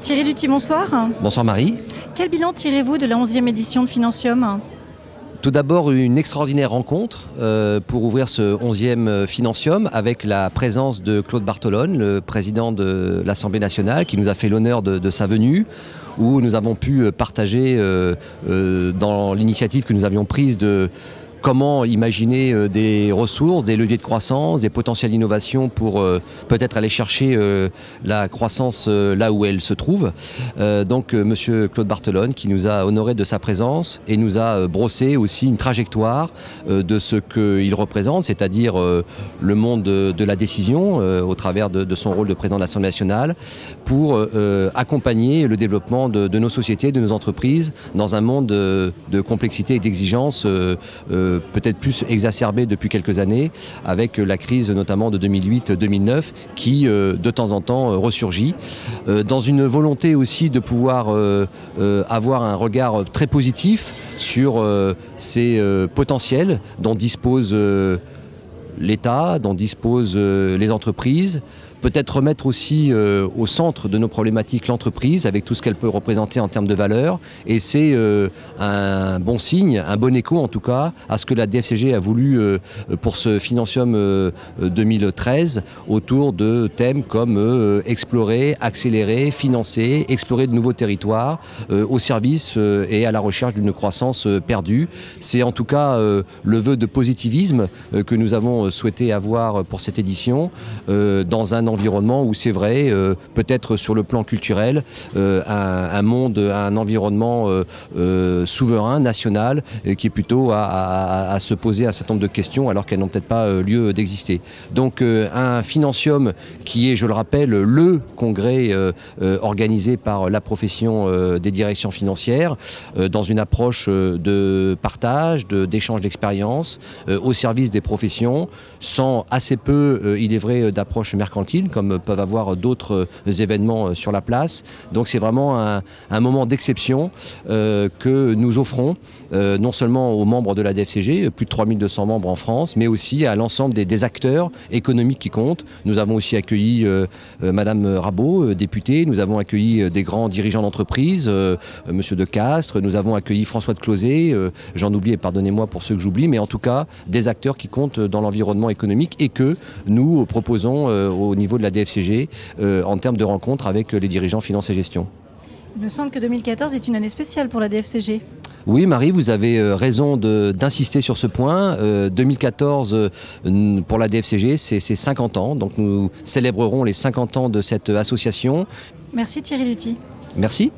Thierry Luty, bonsoir. Bonsoir Marie. Quel bilan tirez-vous de la 11e édition de Financium ? Tout d'abord, une extraordinaire rencontre pour ouvrir ce 11e Financium avec la présence de Claude Bartolone, le président de l'Assemblée nationale, qui nous a fait l'honneur de sa venue, où nous avons pu partager dans l'initiative que nous avions prise de comment imaginer des ressources, des leviers de croissance, des potentiels d'innovation pour peut-être aller chercher la croissance là où elle se trouve. Donc Monsieur Claude Bartolone qui nous a honoré de sa présence et nous a brossé aussi une trajectoire de ce qu'il représente, c'est-à-dire le monde de la décision au travers de son rôle de président de l'Assemblée nationale pour accompagner le développement de nos sociétés, de nos entreprises dans un monde de complexité et d'exigence peut-être plus exacerbée depuis quelques années avec la crise notamment de 2008-2009 qui de temps en temps ressurgit dans une volonté aussi de pouvoir avoir un regard très positif sur ces potentiels dont dispose l'État, dont disposent les entreprises. Peut-être remettre aussi au centre de nos problématiques l'entreprise avec tout ce qu'elle peut représenter en termes de valeur. Et c'est un bon signe, un bon écho en tout cas à ce que la DFCG a voulu pour ce Financium 2013 autour de thèmes comme explorer, accélérer, financer, explorer de nouveaux territoires au service et à la recherche d'une croissance perdue. C'est en tout cas le vœu de positivisme que nous avons souhaité avoir pour cette édition dans un environnement où c'est vrai, peut-être sur le plan culturel, un monde, un environnement souverain, national, qui est plutôt à se poser un certain nombre de questions alors qu'elles n'ont peut-être pas lieu d'exister. Donc un Financium qui est, je le rappelle, le congrès organisé par la profession des directions financières dans une approche de partage, d'échange d'expériences au service des professions, sans assez peu, il est vrai, d'approche mercantile comme peuvent avoir d'autres événements sur la place. Donc c'est vraiment un moment d'exception que nous offrons non seulement aux membres de la DFCG, plus de 3200 membres en France, mais aussi à l'ensemble des acteurs économiques qui comptent. Nous avons aussi accueilli Madame Rabault, députée, nous avons accueilli des grands dirigeants d'entreprise, Monsieur De Castres, nous avons accueilli François de Closet, j'en oublie et pardonnez-moi pour ceux que j'oublie, mais en tout cas des acteurs qui comptent dans l'environnement économique et que nous proposons au niveau de la DFCG en termes de rencontres avec les dirigeants finance et gestion. Il me semble que 2014 est une année spéciale pour la DFCG. Oui Marie, vous avez raison d'insister sur ce point. 2014 pour la DFCG, c'est 50 ans, donc nous célébrerons les 50 ans de cette association. Merci Thierry Luty. Merci.